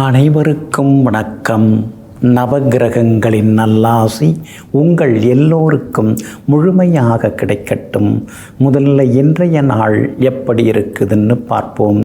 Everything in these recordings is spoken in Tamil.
அனைவருக்கும் வணக்கம். நவகிரகங்களின் நல்லாசி உங்கள் எல்லோருக்கும் முழுமையாக கிடைக்கட்டும். முதல்ல இன்றைய நாள் எப்படி இருக்குதுன்னு பார்ப்போம்.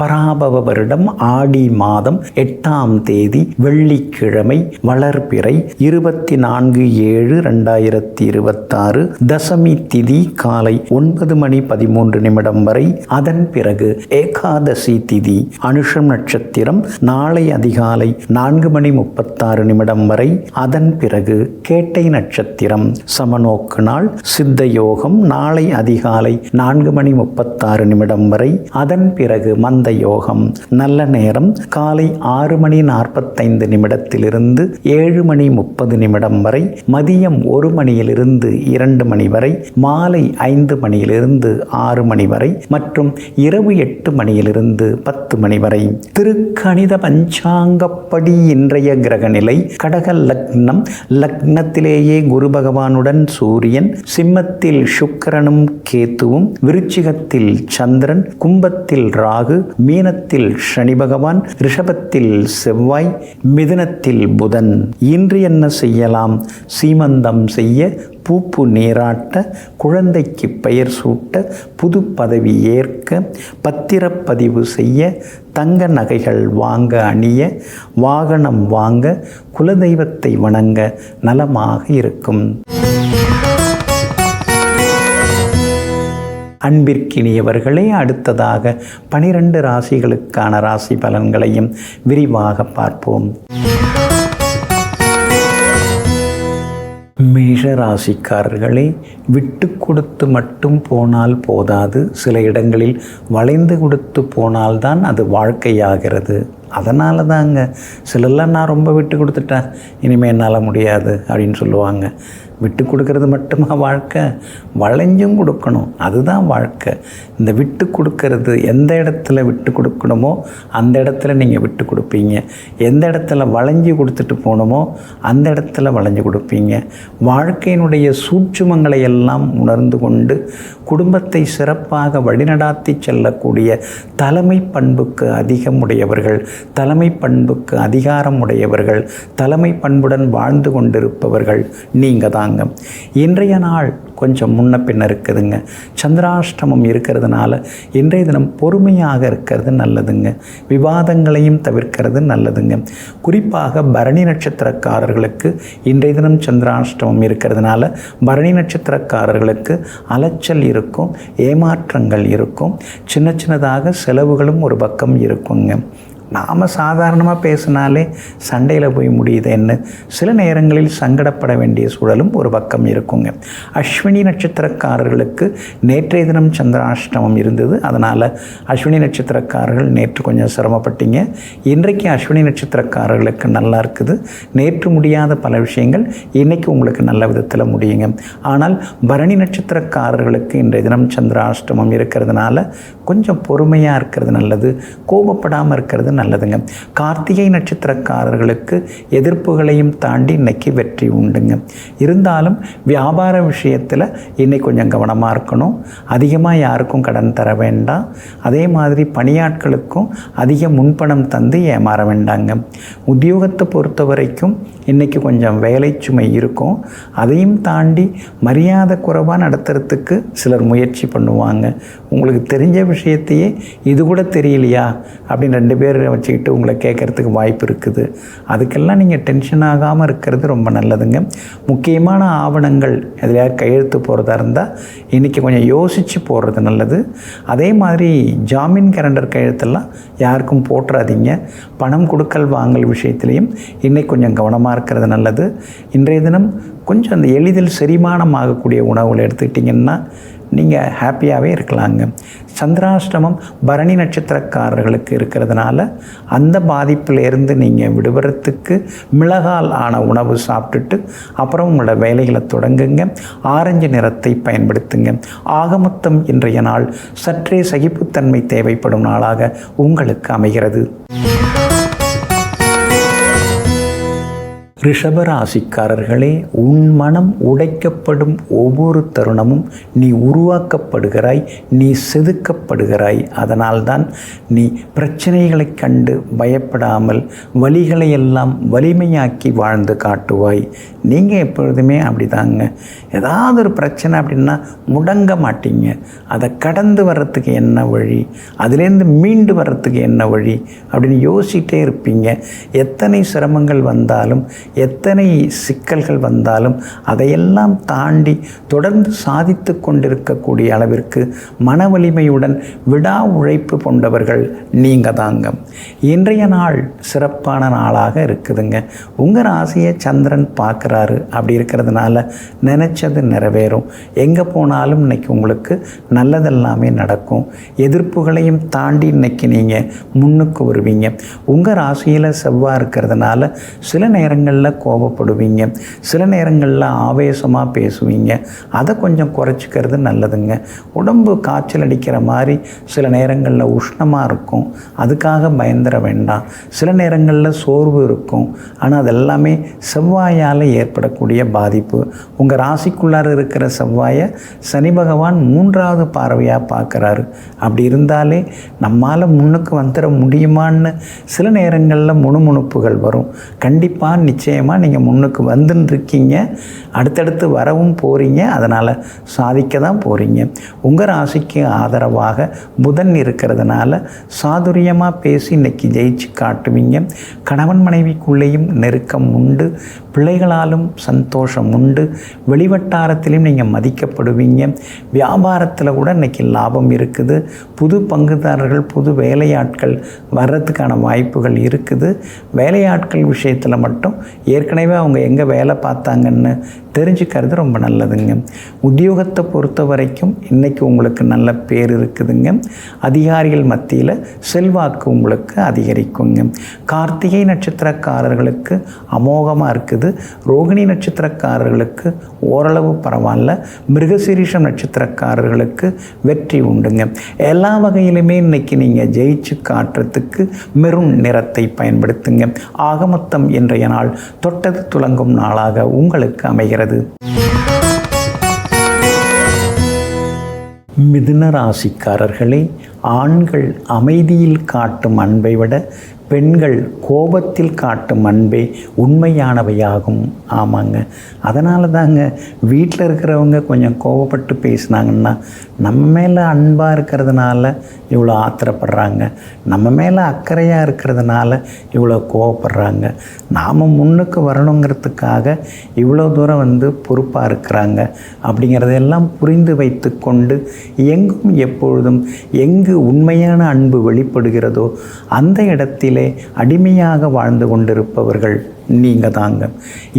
பராபவ வருடம் ஆடி மாதம் 8ஆம் தேதி வெள்ளிக்கிழமை, வளர்பிறை 24/7/2026, தசமி திதி காலை 9:13 வரை. அதன் பிறகு ஏகாதசி திதி, அனுஷம் நட்சத்திரம் நாளை அதிகாலை 4:36 வரை. அதன் பிறகு கேட்டை நட்சத்திரம், சமநோக்கு நாள், சித்த யோகம் நாளை அதிகாலை 4:36 வரை. அதன் பிறகு மந்த யோகம். நல்ல நேரம் காலை 6:45 7:30 வரை, மதியம் 1 மணியிலிருந்து 2 மணி வரை, மாலை 5 மணியிலிருந்து 6 மணி வரை மற்றும் இரவு 8 மணியிலிருந்து 10 மணி வரை. திருக்கணித பஞ்சாங்கப்படி இன்றைய கிரகநிலை: கடக லக்னம், லக்னத்திலேயே குரு பகவானுடன் சூரியன், சிம்மத்தில் சுக்கிரனும் கேத்துவும், விருச்சிகத்தில் சந்திரன், கும்பத்தில் ராகு, மீனத்தில் சனி பகவான், ரிஷபத்தில் செவ்வாய், மிதுனத்தில் புதன். இன்று என்ன செய்யலாம்? சீமந்தம் செய்ய, பூப்பு நீராட்ட, குழந்தைக்கு பெயர் சூட்ட, புது பதவி ஏற்க, பத்திரப்பதிவு செய்ய, தங்க நகைகள் வாங்க அணிய, வாகனம் வாங்க, குலதெய்வத்தை வணங்க நலமாக இருக்கும். அன்பிற்கினியவர்களே, அடுத்ததாக 12 ராசிகளுக்கான ராசி பலன்களையும் விரிவாக பார்ப்போம். மேஷ ராசிக்காரர்களே, விட்டு கொடுத்து மட்டும் போனால் போதாது, சில இடங்களில் வளைந்து கொடுத்து போனால்தான் அது வாழ்க்கையாகிறது. அதனால தாங்க சிலர்லாம் நான் ரொம்ப விட்டு கொடுத்துட்டேன், இனிமேல் என்னால் முடியாது அப்படின்னு சொல்லுவாங்க. விட்டு கொடுக்கறது மட்டுமா வாழ்க்கை? வளைஞ்சும் கொடுக்கணும், அதுதான் வாழ்க்கை. இந்த விட்டு கொடுக்கறது, எந்த இடத்துல விட்டு கொடுக்கணுமோ அந்த இடத்துல நீங்கள் விட்டு கொடுப்பீங்க. எந்த இடத்துல வளைஞ்சு கொடுத்துட்டு போகணுமோ அந்த இடத்துல வளைஞ்சு கொடுப்பீங்க. வாழ்க்கையினுடைய சூட்சுமங்களை எல்லாம் உணர்ந்து கொண்டு குடும்பத்தை சிறப்பாக வழிநடாத்தி செல்லக்கூடிய தலைமை பண்புக்கு அதிகம் உடையவர்கள், தலைமை பண்புக்கு அதிகாரம் உடையவர்கள், தலைமை பண்புடன் வாழ்ந்து கொண்டிருப்பவர்கள் நீங்கள் தாங்க. இன்றைய நாள் கொஞ்சம் முன்ன பின்ன இருக்குதுங்க. சந்திராஷ்டமம் இருக்கிறதுனால இன்றைய தினம் பொறுமையாக இருக்கிறது நல்லதுங்க. விவாதங்களையும் தவிர்க்கிறது நல்லதுங்க. குறிப்பாக பரணி நட்சத்திரக்காரர்களுக்கு இன்றைய தினம் சந்திராஷ்டமம் இருக்கிறதுனால பரணி நட்சத்திரக்காரர்களுக்கு அலைச்சல் இருக்கும், ஏமாற்றங்கள் இருக்கும், சின்ன சின்னதாக செலவுகளும் ஒரு பக்கம் இருக்குங்க. நாம் சாதாரணமாக பேசினாலே சண்டையில் போய் முடியுதுன்னு சில நேரங்களில் சங்கடப்பட வேண்டிய சூழலும் ஒரு பக்கம் இருக்குங்க. அஸ்வினி நட்சத்திரக்காரர்களுக்கு நேற்றைய தினம் சந்திராஷ்டமம் இருந்தது. அதனால் அஸ்வினி நட்சத்திரக்காரர்கள் நேற்று கொஞ்சம் சிரமப்பட்டீங்க. இன்றைக்கு அஸ்வினி நட்சத்திரக்காரர்களுக்கு நல்லா இருக்குது. நேற்று முடியாத பல விஷயங்கள் இன்றைக்கி உங்களுக்கு நல்ல விதத்தில் முடியுங்க. ஆனால் பரணி நட்சத்திரக்காரர்களுக்கு இன்றைய தினம் சந்திராஷ்டமம் இருக்கிறதுனால கொஞ்சம் பொறுமையாக இருக்கிறது நல்லது, கோபப்படாமல் இருக்கிறது நல்லதுங்க. கார்த்திகை நட்சத்திரக்காரர்களுக்கு எதிர்ப்புகளையும் தாண்டி இன்னைக்கு வெற்றி உண்டுங்க. இருந்தாலும் வியாபார விஷயத்தில் இன்னைக்கு கொஞ்சம் கவனமாக இருக்கணும். அதிகமாக யாருக்கும் கடன் தர வேண்டாம். அதே மாதிரி பணியாட்களுக்கும் அதிக முன்பணம் தந்து ஏமாற வேண்டாங்க. உத்தியோகத்தை பொறுத்த வரைக்கும் இன்றைக்கி கொஞ்சம் வேலை சுமை இருக்கும். அதையும் தாண்டி மரியாதை குறைவாக நடத்துறதுக்கு சிலர் முயற்சி பண்ணுவாங்க. உங்களுக்கு தெரிஞ்ச விஷயத்தையே இது கூட தெரியலையா அப்படின்னு 2 பேர் வச்சுக்கிட்டு உங்களை கேட்குறதுக்கு வாய்ப்பு இருக்குது. அதுக்கெல்லாம் நீங்கள் டென்ஷன் ஆகாமல் இருக்கிறது ரொம்ப நல்லதுங்க. முக்கியமான ஆவணங்கள் எதில் கையெழுத்து போகிறதா இருந்தால் இன்றைக்கி கொஞ்சம் யோசித்து போடுறது நல்லது. அதே மாதிரி ஜாமீன் கேலண்டர் கையெழுத்தெல்லாம் யாருக்கும் போட்டுறாதீங்க. பணம் கொடுக்கல் வாங்கல் விஷயத்துலேயும் இன்றைக்கி கொஞ்சம் கவனமாக இருக்கிறது நல்லது. இன்றைய தினம் கொஞ்சம் அந்த எளிதில் செரிமானம் ஆகக்கூடிய உணவுகளை எடுத்துக்கிட்டிங்கன்னா நீங்கள் ஹாப்பியாகவே இருக்கலாங்க. சந்திராஷ்டமம் பரணி நட்சத்திரக்காரர்களுக்கு இருக்கிறதுனால அந்த பாதிப்பிலேருந்து நீங்கள் விடுபடுறதுக்கு மிளகால் ஆன உணவு சாப்பிட்டுட்டு அப்புறம் உங்களோட வேலைகளை தொடங்குங்க. ஆரஞ்சு நிறத்தை பயன்படுத்துங்க. ஆகமொத்தம் இன்றைய நாள் சற்றே சகிப்புத்தன்மை தேவைப்படும் நாளாக உங்களுக்கு அமைகிறது. ரிஷபராசிக்காரர்களே, உன் மனம் உடைக்கப்படும் ஒவ்வொரு தருணமும் நீ உருவாக்கப்படுகிறாய், நீ செதுக்கப்படுகிறாய். அதனால்தான் நீ பிரச்சனைகளை கண்டு பயப்படாமல் வலிகளை எல்லாம் வலிமையாக்கி வாழ்ந்து காட்டுவாய். நீங்கள் எப்பொழுதுமே அப்படிதாங்க. ஏதாவது ஒரு பிரச்சனை அப்படின்னா முடங்க மாட்டீங்க. அதை கடந்து வர்றதுக்கு என்ன வழி, அதுலேருந்து மீண்டு வர்றதுக்கு என்ன வழி அப்படின்னு யோசிக்கிட்டே இருப்பீங்க. எத்தனை சிரமங்கள் வந்தாலும், எத்தனை சிக்கல்கள் வந்தாலும் அதையெல்லாம் தாண்டி தொடர்ந்து சாதித்து கொண்டிருக்கக்கூடிய அளவிற்கு மன வலிமையுடன் விடா உழைப்பு கொண்டவர்கள் நீங்கள் தாங்க. இன்றைய நாள் சிறப்பான நாளாக இருக்குதுங்க. உங்கள் ராசியை சந்திரன் பார்க்குறாரு. அப்படி இருக்கிறதுனால நினச்சது நிறைவேறும். எங்கே போனாலும் இன்னைக்கு உங்களுக்கு நல்லதெல்லாமே நடக்கும். எதிர்ப்புகளையும் தாண்டி இன்னைக்கு நீங்கள் முன்னுக்கு வருவீங்க. உங்கள் ராசியில் செவ்வாய் இருக்கிறதுனால சில நேரங்களில் கோபப்படுவீங்க, சில நேரங்களில் ஆவேசமாக பேசுவீங்க. அதை கொஞ்சம் குறைச்சிக்கிறது நல்லதுங்க. உடம்பு காய்ச்சல் அடிக்கிற மாதிரி சில நேரங்களில் உஷ்ணமாக இருக்கும், அதுக்காக பயந்துட வேண்டாம். சில நேரங்களில் சோர்வு இருக்கும், ஆனால் அதெல்லாமே செவ்வாயால் ஏற்படக்கூடிய பாதிப்பு. உங்கள் ராசிக்குள்ளார இருக்கிற செவ்வாயை சனி பகவான் 3வது பார்வையாக பார்க்குறாரு. அப்படி இருந்தாலே நம்மால் முன்னுக்கு வந்துட முடியுமான்னு சில நேரங்களில் முணுமுணுப்புகள் வரும். கண்டிப்பாக நிச்சயமாக நீங்கள் முன்னுக்கு வந்துருக்கீங்க, அடுத்தடுத்து வரவும் போகிறீங்க. அதனால் சாதிக்க தான் போகிறீங்க. உங்கள் ராசிக்கு ஆதரவாக புதன் இருக்கிறதுனால சாதுரியமாக பேசி இன்றைக்கி ஜெயிச்சு காட்டுவீங்க. கணவன் மனைவிக்குள்ளேயும் நெருக்கம் உண்டு, பிள்ளைகளாலும் சந்தோஷம் உண்டு, வெளிவட்டாரத்திலையும் நீங்கள் மதிக்கப்படுவீங்க. வியாபாரத்தில் கூட இன்றைக்கி லாபம் இருக்குது. புது பங்குதாரர்கள், புது வேலையாட்கள் வர்றதுக்கான வாய்ப்புகள் இருக்குது. வேலையாட்கள் விஷயத்தில் மட்டும் ஏற்கனவே அவங்க எங்கே வேலை பார்த்தாங்கன்னு தெரிஞ்சுக்கிறது ரொம்ப நல்லதுங்க. உத்தியோகத்தை பொறுத்த வரைக்கும் இன்றைக்கி உங்களுக்கு நல்ல பேர் இருக்குதுங்க. அதிகாரிகள் மத்தியில் செல்வாக்கு உங்களுக்கு அதிகரிக்குங்க. கார்த்திகை நட்சத்திரக்காரர்களுக்கு அமோகமாக இருக்குது. ரோகிணி நட்சத்திரக்காரர்களுக்கு ஓரளவு பரவாயில்ல. மிருகசீரிஷம் நட்சத்திரக்காரர்களுக்கு வெற்றி உண்டுங்க. எல்லா வகையிலுமே இன்றைக்கி நீங்கள் ஜெயிச்சு காட்டுறதுக்கு மெரூன் நிறத்தை பயன்படுத்துங்க. ஆக மொத்தம் இன்றைய நாள் தொட்டது துலங்கும் நாளாக உங்களுக்கு அமைகிறது. மிதுன ராசிக்காரர்களே, ஆண்கள் அமைதியில் காட்டும் அன்பை விட பெண்கள் கோபத்தில் காட்டும் அன்பே உண்மையானவையாகும். ஆமாங்க, அதனால தாங்க வீட்டில் இருக்கிறவங்க கொஞ்சம் கோபப்பட்டு பேசினாங்கன்னா நம்ம மேலே அன்பாக இருக்கிறதுனால இவ்வளோ ஆத்திரப்படுறாங்க, நம்ம மேலே அக்கறையாக இருக்கிறதுனால இவ்வளோ கோவப்படுறாங்க. நாம் முன்னுக்கு வரணுங்கிறதுக்காக இவ்வளோ தூரம் பொறுப்பாக இருக்கிறாங்க. அப்படிங்கிறதெல்லாம் புரிந்து வைத்து கொண்டு எங்கும் எப்பொழுதும் எங்கு உண்மையான அன்பு வெளிப்படுகிறதோ அந்த இடத்திலே அடிமையாக வாழ்ந்து கொண்டிருப்பவர்கள் நீங்கள் தாங்க.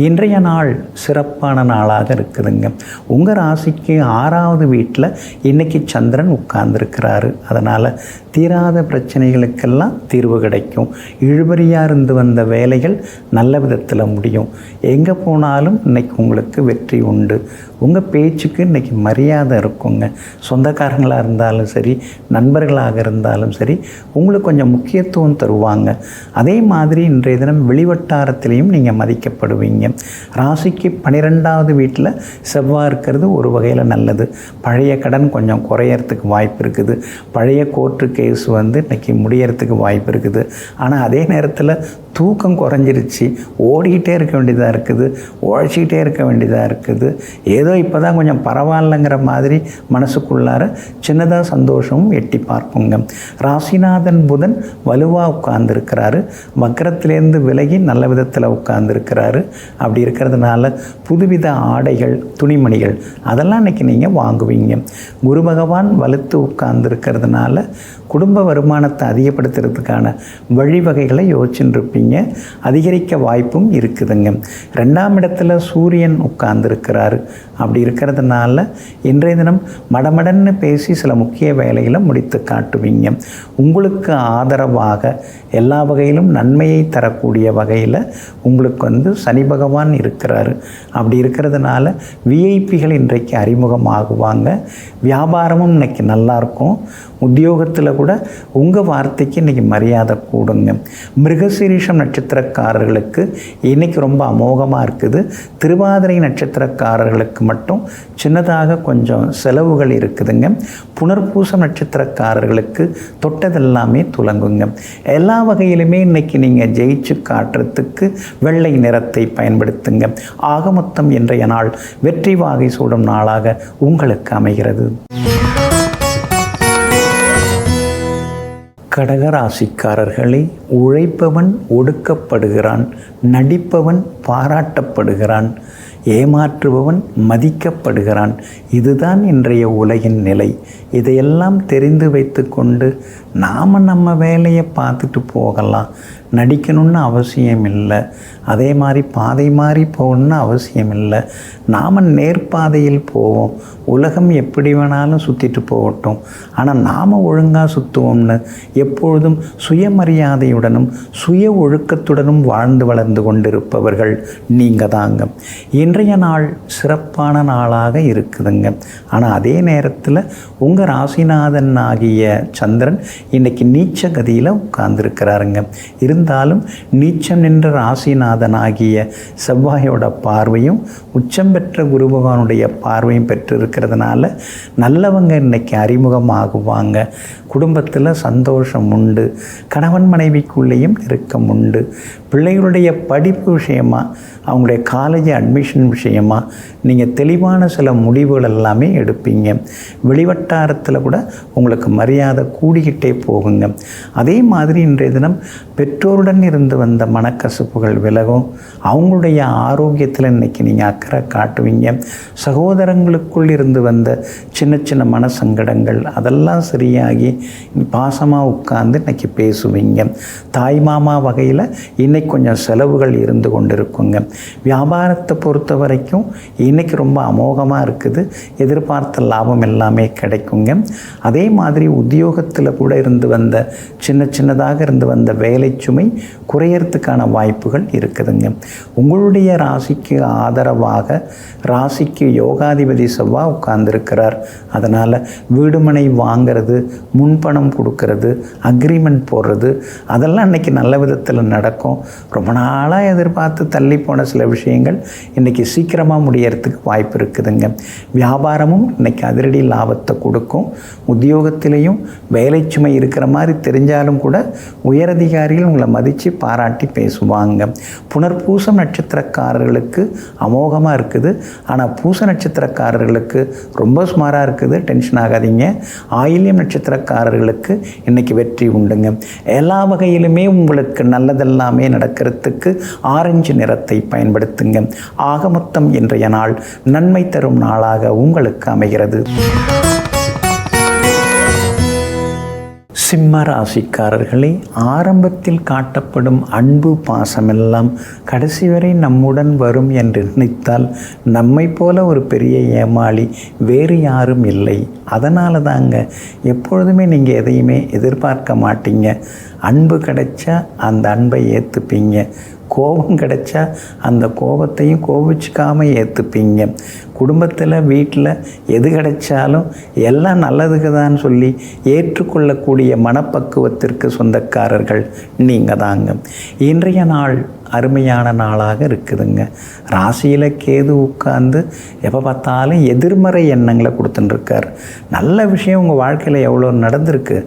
இன்றைய நாள் சிறப்பான நாளாக இருக்குதுங்க. உங்கள் ராசிக்கு 6வது வீட்டில் இன்றைக்கி சந்திரன் உட்கார்ந்துருக்கிறாரு. அதனால் தீராத பிரச்சனைகளுக்கெல்லாம் தீர்வு கிடைக்கும். இழுபறியாக இருந்து வந்த வேலைகள் நல்ல விதத்தில் முடியும். எங்கே போனாலும் இன்றைக்கி உங்களுக்கு வெற்றி உண்டு. உங்கள் பேச்சுக்கு இன்றைக்கி மரியாதை இருக்குங்க. சொந்தக்காரங்களாக இருந்தாலும் சரி, நண்பர்களாக இருந்தாலும் சரி, உங்களுக்கு கொஞ்சம் முக்கியத்துவம் தருவாங்க. அதே மாதிரி இன்றைய தினம் வெளிவட்டாரத்திலையும் நீங்கள் மதிக்கப்படுவீங்க. ராசிக்கு 12வது வீட்டில் செவ்வாய் இருக்கிறது ஒரு வகையில் நல்லது. பழைய கடன் கொஞ்சம் குறையறதுக்கு வாய்ப்பு இருக்குது. பழைய கோர்ட்டு கேஸ் இன்றைக்கி முடியறதுக்கு வாய்ப்பு இருக்குது. ஆனால் அதே நேரத்தில் தூக்கம் குறைஞ்சிருச்சு, ஓடிக்கிட்டே இருக்க வேண்டியதாக இருக்குது, உழைச்சிக்கிட்டே இருக்க வேண்டியதாக இருக்குது. ஏதோ இப்போ தான் கொஞ்சம் பரவாயில்லைங்கிற மாதிரி மனசுக்குள்ளார சின்னதாக சந்தோஷமும் எட்டி பார்க்குங்க. ராசிநாதன் புதன் வலுவாக உட்கார்ந்துருக்கிறாரு. வக்கரத்திலேருந்து விலகி நல்ல விதத்தில் உட்கார்ந்துருக்கிறாரு. அப்படி இருக்கிறதுனால புதுவித ஆடைகள், துணிமணிகள் அதெல்லாம் இன்றைக்கி நீங்கள் வாங்குவீங்க. குரு பகவான் வலுத்து உட்கார்ந்துருக்கிறதுனால குடும்ப வருமானத்தை அதிகப்படுத்துறதுக்கான வழிவகைகளை யோசிச்சுட்டு இருப்பீங்க. அதிகரிக்க வாய்ப்பும் இருக்குதுங்க. 2ஆம் இடத்துல சூரியன் உட்கார்ந்துருக்கிறாரு. அப்படி இருக்கிறதுனால இன்றைய தினம் மடமடன்னு பேசி சில முக்கிய வேலைகளை முடித்து காட்டுவீங்க. உங்களுக்கு ஆதரவாக எல்லா வகையிலும் நன்மையை தரக்கூடிய வகையில் உங்களுக்கு சனி பகவான் இருக்கிறாரு. அப்படி இருக்கிறதுனால விஐபிகள் இன்றைக்கு அறிமுகமாகுவாங்க. வியாபாரமும் இன்றைக்கி நல்லாயிருக்கும். உத்தியோகத்தில் கூட உங்கள் வார்த்தைக்கு இன்றைக்கி மரியாதை கூடுங்க. மிருகசீரிஷம் நட்சத்திரக்காரர்களுக்கு இன்றைக்கி ரொம்ப அமோகமாக இருக்குது. திருவாதிரை நட்சத்திரக்காரர்களுக்கு மட்டும் சின்னதாக கொஞ்சம் செலவுகள் இருக்குதுங்க. புனர்பூசம் நட்சத்திரக்காரர்களுக்கு தொட்டதெல்லாமே துலங்குங்க. எல்லா வகையிலுமே இன்றைக்கி நீங்கள் ஜெயிச்சு காட்டுறதுக்கு வெள்ளை நிறத்தை பயன்படுத்துங்க. ஆக மொத்தம் இன்றைய நாள் வெற்றி வாகை சூடும் நாளாக உங்களுக்கு அமைகிறது. கடகராசிக்காரர்களே, உழைப்பவன் ஒடுக்கப்படுகிறான், நடிப்பவன் பாராட்டப்படுகிறான், ஏமாற்றுபவன் மதிக்கப்படுகிறான். இதுதான் இன்றைய உலகின் நிலை. இதையெல்லாம் தெரிந்து வைத்து கொண்டு நாம் நம்ம வேலையை பார்த்துட்டு போகலாம். நடிக்கணும்னு அவசியம் இல்லை. அதே மாதிரி பாதை மாறி போகணுன்னு அவசியம் இல்லை. நாம் நேர்பாதையில் போவோம். உலகம் எப்படி வேணாலும் சுற்றிட்டு போகட்டும், ஆனால் நாம் ஒழுங்காக சுற்றுவோம்னு எப்பொழுதும் சுயமரியாதையுடனும் சுய ஒழுக்கத்துடனும் வாழ்ந்து வளர்ந்து கொண்டிருப்பவர்கள் நீங்கள் தாங்க. இன்றைய நாள் சிறப்பான நாளாக இருக்குதுங்க. ஆனால் அதே நேரத்தில் உங்கள் ராசிநாதன் ஆகிய சந்திரன் இன்றைக்கி நீச்ச கதியில் உட்கார்ந்துருக்கிறாருங்க. இருந்தாலும் நீச்சம் நின்ற ராசிநாதன் ஆகிய செவ்வாயோட பார்வையும் உச்சம் பெற்ற குரு பகவானுடைய பார்வையும் பெற்றிருக்கிறதுனால நல்லவங்க இன்றைக்கி அறிமுகமாகுவாங்க. குடும்பத்தில் சந்தோஷம் உண்டு. கணவன் மனைவிக்குள்ளேயும் நெருக்கம் உண்டு. பிள்ளைகளுடைய படிப்பு விஷயமாக, அவங்களுடைய காலேஜ் அட்மிஷன் விஷயமாக நீங்கள் தெளிவான சில முடிவுகள் எல்லாமே எடுப்பீங்க. வெளிவட்டாரத்தில் கூட உங்களுக்கு மரியாதை கூடிக்கிட்டே போகுங்க. அதே மாதிரி இன்றைய தினம் பெற்றோருடன் இருந்து வந்த மனக்கசப்புகள் விலகும். அவங்களுடைய ஆரோக்கியத்தில் இன்றைக்கி நீங்கள் அக்கறை காட்டுவீங்க. சகோதரங்களுக்குள் இருந்து வந்த சின்ன சின்ன மனசங்கடங்கள் அதெல்லாம் சரியாகி பாசமாக உட்கார்ந்து இன்றைக்கி பேசுவீங்க. தாய் மாமா வகையில் இன்றைக்கி கொஞ்சம் செலவுகள் இருந்து கொண்டிருக்குங்க. வியாபாரத்தை பொறுத்த வரைக்கும் இன்றைக்கி ரொம்ப அமோகமாக இருக்குது. எதிர்பார்த்த லாபம் எல்லாமே கிடைக்குங்க. அதே மாதிரி உத்தியோகத்தில் கூட இருந்து வந்த சின்னதாக இருந்து வந்த வேலை சுமை குறையறதுக்கான வாய்ப்புகள் இருக்குதுங்க. உங்களுடைய ராசிக்கு ஆதரவாக ராசிக்கு யோகாதிபதி செவ்வாய் உட்கார்ந்துருக்கிறார். அதனால் வீடுமனை வாங்கிறது, முன்பணம் கொடுக்கறது, அக்ரிமெண்ட் போடுறது அதெல்லாம் இன்றைக்கி நல்ல விதத்தில் நடக்கும். ரொம்ப நாளாக எதிர்பார்த்து தள்ளி போன சில விஷயங்கள் இன்றைக்கி சீக்கிரமாக முடியறதுக்கு வாய்ப்பு இருக்குதுங்க. வியாபாரமும் இன்றைக்கி அதிரடி லாபத்தை கொடுக்கும். உத்தியோகத்திலையும் வேலை சுமை இருக்கிற மாதிரி தெரிஞ்சாலும் கூட உயரதிகாரிகள் உங்களை மதித்து பாராட்டி பேசுவாங்க. புனர்பூசம் நட்சத்திரக்காரர்களுக்கு அமோகமாக இருக்குது. ஆனால் பூச நட்சத்திரக்காரர்களுக்கு ரொம்ப சுமாராக இருக்குது. டென்ஷன் ஆகாதீங்க. ஆயில்யம் நட்சத்திரக்காரர்களுக்கு இன்றைக்கி வெற்றி உண்டுங்க. எல்லா வகையிலுமே உங்களுக்கு நல்லதெல்லாமே நடக்கிறதுக்கு ஆரஞ்சு நிறத்தை பயன்படுத்துங்க. ஆக மொத்தம் இன்றைய நாள் நன்மை தரும் நாளாக உங்களுக்கு அமைகிறது. சிம்ம ராசிக்காரர்களே, ஆரம்பத்தில் காட்டப்படும் அன்பு பாசமெல்லாம் கடைசி வரை நம்முடன் வரும் என்று நினைத்தால் நம்மை போல ஒரு பெரிய ஏமாளி வேறு யாரும் இல்லை. அதனால தாங்க எப்பொழுதுமே நீங்கள் எதையுமே எதிர்பார்க்க மாட்டீங்க. அன்பு கிடைச்சா அந்த அன்பை ஏற்றுப்பீங்க. கோபம் கிடைச்சா அந்த கோபத்தையும் கோபிச்சிக்காமல் ஏற்றுப்பீங்க. குடும்பத்தில் வீட்டில் எது கிடைச்சாலும் எல்லாம் நல்லதுக்கு தான் சொல்லி ஏற்றுக்கொள்ளக்கூடிய மனப்பக்குவத்திற்கு சொந்தக்காரர்கள் நீங்கள் தாங்க. இன்றைய நாள் அருமையான நாளாக இருக்குதுங்க. ராசியில் கேது உட்கார்ந்து எப்போ பார்த்தாலும் எதிர்மறை எண்ணங்களை கொடுத்துட்டுருக்கார். நல்ல விஷயம் உங்கள் வாழ்க்கையில் எவ்வளோ நடந்திருக்கு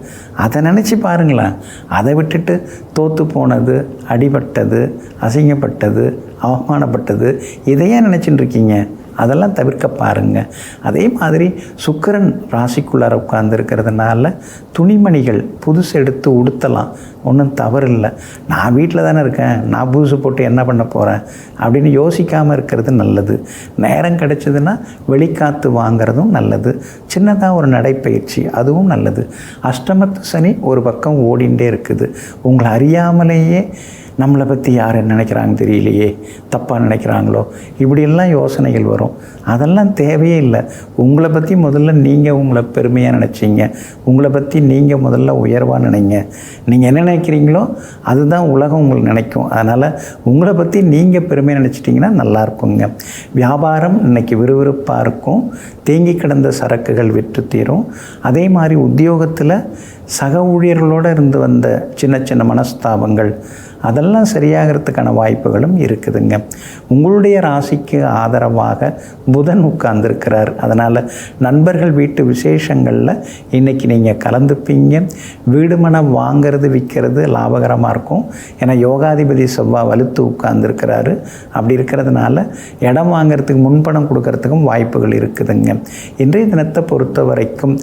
அதை நினச்சி பாருங்களேன். அதை விட்டுட்டு தோற்று போனது, அடிபட்டது, அசிங்கப்பட்டது, அவமானப்பட்டது இதையே நினச்சிட்டு இருக்கீங்க. அதெல்லாம் தவிர்க்க பாருங்கள். அதே மாதிரி சுக்கிரன் ராசிக்குள்ளார உட்கார்ந்துருக்கிறதுனால துணிமணிகள் புதுசு எடுத்து உடுத்தலாம், ஒன்றும் தவறில்லை. நான் வீட்டில் தானே இருக்கேன், நான் புதுசு போட்டு என்ன பண்ண போகிறேன் அப்படின்னு யோசிக்காமல் இருக்கிறது நல்லது. நேரம் கிடைச்சதுன்னா வெளிக்காற்று வாங்கிறதும் நல்லது. சின்னதாக ஒரு நடைப்பயிற்சி அதுவும் நல்லது. அஷ்டமத்து சனி ஒரு பக்கம் ஓடிண்டே இருக்குது. உங்களை அறியாமலேயே நம்மளை பற்றி யார் என்ன நினைக்கிறாங்க தெரியலையே, தப்பாக நினைக்கிறாங்களோ, இப்படியெல்லாம் யோசனைகள் வரும். அதெல்லாம் தேவையே இல்லை. உங்களை பற்றி முதல்ல நீங்கள் உங்களை பெருமையாக நினச்சிங்க, உங்களை பற்றி நீங்கள் முதல்ல உயர்வாக நினைங்க. நீங்கள் என்ன நினைக்கிறீங்களோ அதுதான் உலகம் உங்களுக்கு நினைக்கும். அதனால் உங்களை பற்றி நீங்கள் பெருமையாக நினச்சிட்டிங்கன்னா நல்லாயிருக்குங்க. வியாபாரம் இன்றைக்கி விறுவிறுப்பாக இருக்கும். தேங்கி கிடந்த சரக்குகள் விற்று தீரும். அதே மாதிரி உத்தியோகத்தில் சக ஊழியர்களோடு இருந்து வந்த சின்ன சின்ன மனஸ்தாபங்கள் அதெல்லாம் சரியாகிறதுக்கான வாய்ப்புகளும் இருக்குதுங்க. உங்களுடைய ராசிக்கு ஆதரவாக புதன் உட்கார்ந்துருக்கிறார். அதனால் நண்பர்கள் வீட்டு விசேஷங்களில் இன்றைக்கி நீங்கள் கலந்துப்பீங்க. வீடு மனம் வாங்கிறது விற்கிறது லாபகரமாக இருக்கும். ஏன்னா யோகாதிபதி செவ்வாய் வலுத்து உட்கார்ந்துருக்கிறாரு. அப்படி இருக்கிறதுனால இடம் வாங்கிறதுக்கு முன்பணம் கொடுக்கறதுக்கும் வாய்ப்புகள் இருக்குதுங்க. இன்றைய தினத்தை பொறுத்த வரைக்கும்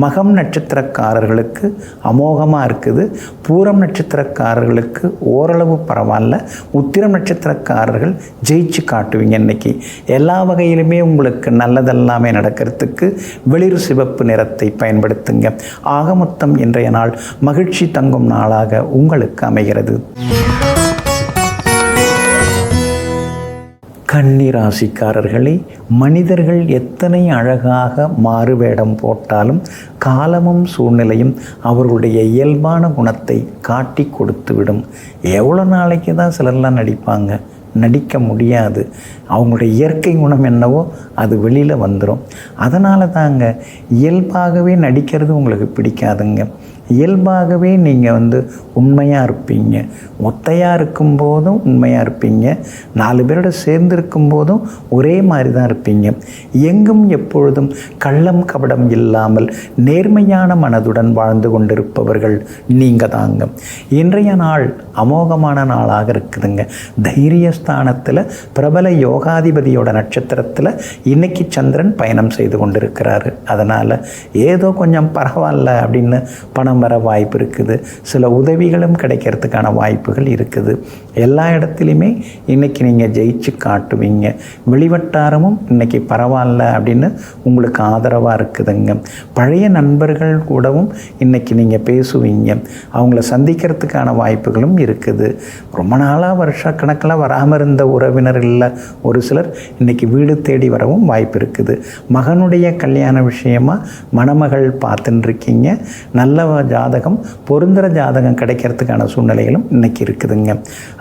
மகம் நட்சத்திரக்காரர்களுக்கு அமோகமாக இருக்குது. பூரம் நட்சத்திரக்காரர்களுக்கு ஓரளவு பரவாயில்ல. உத்திரம் நட்சத்திரக்காரர்கள் ஜெயிச்சு காட்டுவீங்க. இன்றைக்கி எல்லா வகையிலுமே உங்களுக்கு நல்லதெல்லாமே நடக்கிறதுக்கு வெளிர் சிவப்பு நிறத்தை பயன்படுத்துங்க. ஆக மொத்தம் இன்றைய நாள் மகிழ்ச்சி தங்கும் நாளாக உங்களுக்கு அமைகிறது. கன்னி ராசிக்காரர்களே, மனிதர்கள் எத்தனை அழகாக மாறுவேடம் போட்டாலும் காலமும் சூழ்நிலையும் அவர்களுடைய இயல்பான குணத்தை காட்டி கொடுத்துவிடும். எவ்வளோ நாளைக்கு தான் சிலர்லாம் நடிப்பாங்க, நடிக்க முடியாது. அவங்களுடைய இயற்கை குணம் என்னவோ அது வெளியில் வந்துடும். அதனால தாங்க இயல்பாகவே நடிக்கிறது உங்களுக்கு பிடிக்காதுங்க. இயல்பாகவே நீங்கள் உண்மையாக இருப்பீங்க. ஒத்தையாக இருக்கும்போதும் உண்மையாக இருப்பீங்க. 4 பேரோட சேர்ந்து இருக்கும்போதும் ஒரே மாதிரி தான் இருப்பீங்க. எங்கும் எப்பொழுதும் கள்ளம் கபடம் இல்லாமல் நேர்மையான மனதுடன் வாழ்ந்து கொண்டிருப்பவர்கள் நீங்கள் தாங்க. இன்றைய நாள் அமோகமான நாளாக இருக்குதுங்க. தைரியஸ்தானத்தில் பிரபல யோகாதிபதியோட நட்சத்திரத்தில் இன்னைக்கு சந்திரன் பயணம் செய்து கொண்டிருக்கிறாரு. அதனால் ஏதோ கொஞ்சம் பரவாயில்ல அப்படின்னு பணம் வர வாய்ப்பு இருக்குது. சில உதவிகளும் கிடைக்கிறதுக்கான வாய்ப்புகள் இருக்குது. எல்லா இடத்துலையுமே இன்றைக்கி நீங்கள் ஜெயிச்சு காட்டுவீங்க. வெளிவட்டாரமும் இன்றைக்கி பரவாயில்ல அப்படின்னு உங்களுக்கு ஆதரவாக இருக்குதுங்க. பழைய நண்பர்கள் கூடவும் இன்றைக்கி நீங்கள் பேசுவீங்க. அவங்கள சந்திக்கிறதுக்கான வாய்ப்புகளும் இருக்குது. ரொம்ப நாளாக வருஷக்கணக்கில் வராமல் இருந்த உறவினர்களில் ஒரு சிலர் இன்றைக்கி வீடு தேடி வரவும் வாய்ப்பு இருக்குது. மகனுடைய கல்யாண விஷயமாக மணமகள் பார்த்துட்டுருக்கீங்க. நல்ல ஜாதகம், பொருந்துகிற ஜாதகம் கிடைக்கிறதுக்கான சூழ்நிலைகளும் இன்றைக்கி இருக்குதுங்க.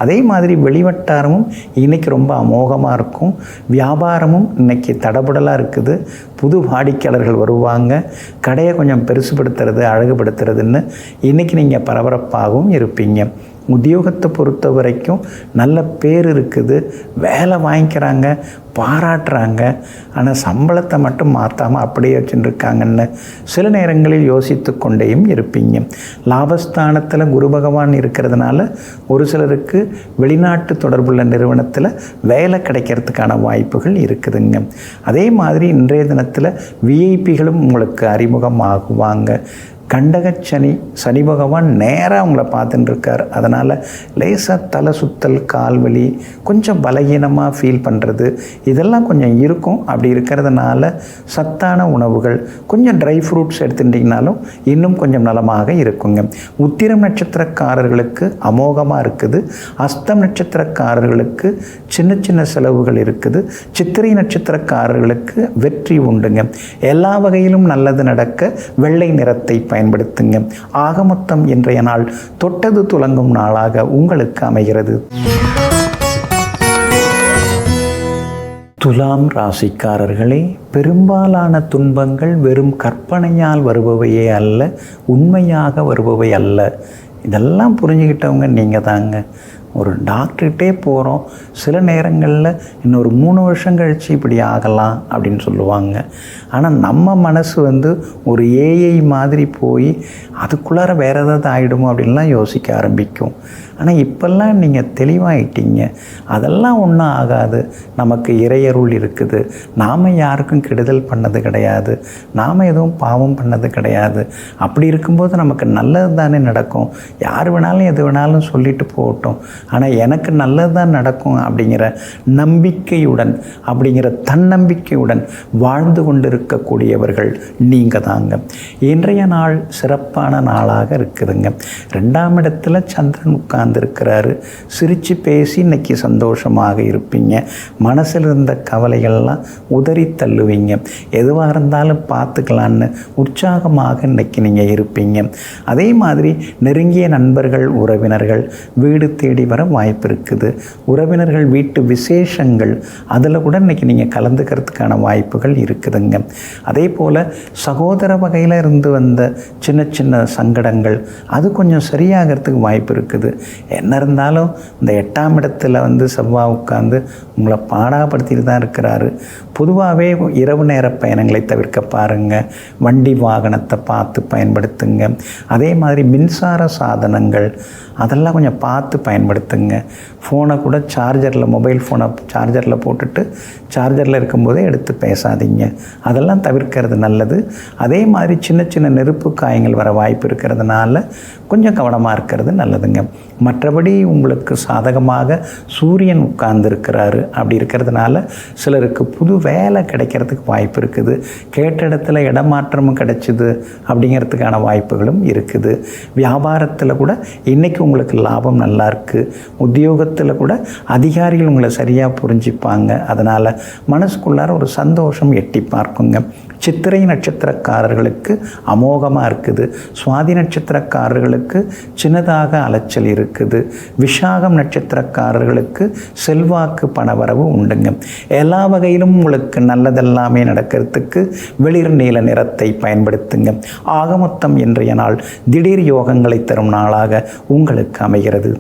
அதே மாதிரி வெளிவட்டாரமும் இன்றைக்கி ரொம்ப அமோகமாக இருக்கும். வியாபாரமும் இன்றைக்கி தடபுடலாக இருக்குது. புது வாடிக்கையாளர்கள் வருவாங்க. கடையை கொஞ்சம் பெருசுபடுத்துறது அழகுபடுத்துறதுன்னு இன்றைக்கி நீங்கள் பரபரப்பாகவும் இருப்பீங்க. உத்தியோகத்தை பொறுத்த வரைக்கும் நல்ல பேர் இருக்குது. வேலை வாங்கிக்கிறாங்க, பாராட்டுறாங்க. ஆனால் சம்பளத்தை மட்டும் மாற்றாமல் அப்படியே வச்சுருக்காங்கன்னு சில நேரங்களில் யோசித்து கொண்டேயும் இருப்பீங்க. லாபஸ்தானத்தில் குரு பகவான் இருக்கிறதுனால ஒரு சிலருக்கு வெளிநாட்டு தொடர்புள்ள நிறுவனத்தில் வேலை கிடைக்கிறதுக்கான வாய்ப்புகள் இருக்குதுங்க. அதே மாதிரி இன்றைய தினத்தில் விஐபிகளும் உங்களுக்கு அறிமுகமாகுவாங்க. கண்டகச்சனி சனி பகவான் நேராக அவங்கள பார்த்துட்டுருக்கார். அதனால் லேசாக தலை சுத்தல், கால்வலி, கொஞ்சம் பலகீனமாக ஃபீல் பண்ணுறது இதெல்லாம் கொஞ்சம் இருக்கும். அப்படி இருக்கிறதுனால சத்தான உணவுகள், கொஞ்சம் ட்ரை ஃப்ரூட்ஸ் எடுத்துட்டிங்கனாலும் இன்னும் கொஞ்சம் நலமாக இருக்குங்க. உத்திரம் நட்சத்திரக்காரர்களுக்கு அமோகமாக இருக்குது. அஸ்தம் நட்சத்திரக்காரர்களுக்கு சின்ன சின்ன செலவுகள் இருக்குது. சித்திரை நட்சத்திரக்காரர்களுக்கு வெற்றி உண்டுங்க. எல்லா வகையிலும் நல்லது நடக்க வெள்ளை நிறத்தை பயன்படுத்துங்க. ஆக மொத்தம் இன்றைய நாள் தொட்டது துலங்கும் நாளாக உங்களுக்கு அமைகிறது. துலாம் ராசிக்காரர்களே, பெரும்பாலான துன்பங்கள் வெறும் கற்பனையால் வருபவையே அல்ல, உண்மையாக வருபவை அல்ல. இதெல்லாம் புரிஞ்சுக்கிட்டவங்க நீங்கள் தாங்க. ஒரு டாக்டர்கிட்டே போகிறோம், சில நேரங்களில் இன்னொரு 3 வருஷம் கழித்து இப்படி ஆகலாம் அப்படின்னு சொல்லுவாங்க. ஆனால் நம்ம மனசு ஒரு ஏஐ மாதிரி போய் அதுக்குள்ளார வேறு ஏதாவது ஆகிடுமோ அப்படின்லாம் யோசிக்க ஆரம்பிக்கும். ஆனால் இப்போல்லாம் நீங்கள் தெளிவாகிட்டீங்க. அதெல்லாம் ஒன்றும் ஆகாது. நமக்கு இறையருள் இருக்குது. நாம் யாருக்கும் கெடுதல் பண்ணது கிடையாது. நாம் எதுவும் பாவம் பண்ணது கிடையாது. அப்படி இருக்கும்போது நமக்கு நல்லது தானே நடக்கும். யார் வேணாலும் எது வேணாலும் சொல்லிட்டு போகட்டும். ஆனால் எனக்கு நல்லது தான் நடக்கும் அப்படிங்கிற நம்பிக்கையுடன், அப்படிங்கிற தன்னம்பிக்கையுடன் வாழ்ந்து கொண்டிருக்கக்கூடியவர்கள் நீங்கள் தாங்க. இன்றைய நாள் சிறப்பான நாளாக இருக்குதுங்க. 2ஆம் இடத்துல சந்திரன் உட்கார்ந்துருக்கிறாரு. சிரித்து பேசி இன்னைக்கு சந்தோஷமாக இருப்பீங்க. மனசில் இருந்த கவலைகள்லாம் உதறி தள்ளுவீங்க. எதுவாக இருந்தாலும் பார்த்துக்கலான்னு உற்சாகமாக இன்னைக்கு நீங்கள் இருப்பீங்க. அதே மாதிரி நெருங்கிய நண்பர்கள், உறவினர்கள் வீடு தேடி வர வாய்ப்பு இருக்குது. உறவினர்கள் வீட்டு விசேஷங்கள் அதில் கூட இன்னைக்கு நீங்கள் கலந்துக்கிறதுக்கான வாய்ப்புகள் இருக்குதுங்க. அதே போல் சகோதர வகையில் இருந்து வந்த சின்ன சின்ன சங்கடங்கள் அது கொஞ்சம் சரியாகிறதுக்கு வாய்ப்பு இருக்குது. என்ன இருந்தாலும் இந்த 8ஆம் இடத்துல செவ்வாய் உட்கார்ந்து உங்களை பாடாப்படுத்திட்டு தான் இருக்கிறாரு. பொதுவாகவே இரவு நேர பயணங்களை தவிர்க்க பாருங்கள். வண்டி வாகனத்தை பார்த்து பயன்படுத்துங்க. அதே மாதிரி மின்சார சாதனங்கள் அதெல்லாம் கொஞ்சம் பார்த்து பயன்படுத்துங்க. ஃபோனை கூட மொபைல் ஃபோனை சார்ஜரில் போட்டுட்டு சார்ஜரில் இருக்கும்போதே எடுத்து பேசாதீங்க. அதெல்லாம் தவிர்க்கிறது நல்லது. அதே மாதிரி சின்ன சின்ன நெருப்பு காயங்கள் வர வாய்ப்பு இருக்கிறதுனால கொஞ்சம் கவனமாக இருக்கிறது நல்லதுங்க. மற்றபடி உங்களுக்கு சாதகமாக சூரியன் உட்கார்ந்துருக்கிறாரு. அப்படி இருக்கிறதுனால சிலருக்கு புது வேலை கிடைக்கிறதுக்கு வாய்ப்பு இருக்குது. கேட்ட இடத்துல இடமாற்றமும் கிடைச்சிது அப்படிங்கிறதுக்கான வாய்ப்புகளும் இருக்குது. வியாபாரத்தில் கூட இன்றைக்கி உங்களுக்கு லாபம் நல்லா இருக்குது. உத்தியோகத்தில் கூட அதிகாரிகள் உங்களை சரியாக புரிஞ்சுப்பாங்க. அதனால் மனசுக்குள்ளார ஒரு சந்தோஷம் எட்டி பார்க்குங்க. சித்திரை நட்சத்திரக்காரர்களுக்கு அமோகமாக இருக்குது. சுவாதி நட்சத்திரக்காரர்களுக்கு சின்னதாக அலைச்சல் இருக்குது. விஷாகம் நட்சத்திரக்காரர்களுக்கு செல்வாக்கு பணவரவு உண்டுங்க. எல்லா வகையிலும் உங்களுக்கு நல்லதெல்லாமே நடக்கிறதுக்கு வெளிர் நீல நிறத்தை பயன்படுத்துங்க. ஆக மொத்தம் இன்றைய நாள் திடீர் யோகங்களை தரும் நாளாக உங்களுக்கு அமைகிறது.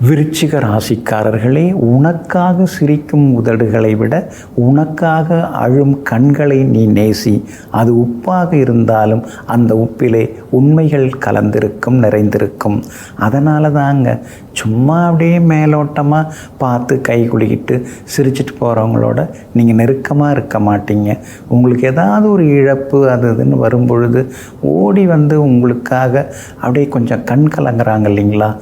விருச்சிக ராசிக்காரர்களே, உனக்காக சிரிக்கும் உதடுகளை விட உனக்காக அழும் கண்களை நீ நேசி. அது உப்பாக இருந்தாலும் அந்த உப்பிலே உண்மைகள் கலந்திருக்கும், நிறைந்திருக்கும். அதனால தாங்க சும்மா அப்படியே மேலோட்டமாக பார்த்து கை குலுக்கிட்டு சிரிச்சிட்டு போகிறவங்களோட நீங்கள் நெருக்கமாக இருக்க மாட்டீங்க. உங்களுக்கு ஏதாவது ஒரு இழப்பு அது இதுன்னு வரும்பொழுது ஓடி உங்களுக்காக அப்படியே கொஞ்சம் கண் கலங்குறாங்க இல்லைங்களா?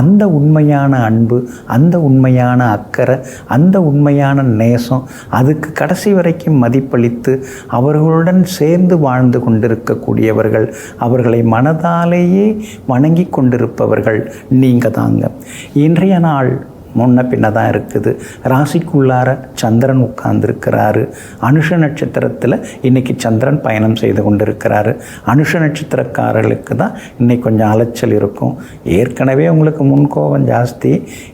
அந்த உண்மையான அன்பு, அந்த உண்மையான அக்கறை, அந்த உண்மையான நேசம், அதுக்கு கடைசி வரைக்கும் மதிப்பளித்து அவர்களுடன் சேர்ந்து வாழ்ந்து கொண்டிருக்கக்கூடியவர்கள், அவர்களை மனதாலேயே வணங்கி கொண்டிருப்பவர்கள் நீங்கள் தாங்க. இன்றைய நாள் முன்ன பின்ன தான் இருக்குது. ராசிக்குள்ளார சந்திரன் உட்கார்ந்துருக்கிறாரு. அனுஷ நட்சத்திரத்தில் இன்றைக்கி சந்திரன் பயணம் செய்து கொண்டிருக்கிறாரு. அனுஷ நட்சத்திரக்காரர்களுக்கு தான் இன்றைக்கி கொஞ்சம் அலைச்சல் இருக்கும். ஏற்கனவே உங்களுக்கு முன்கோபம் ஜாஸ்தி.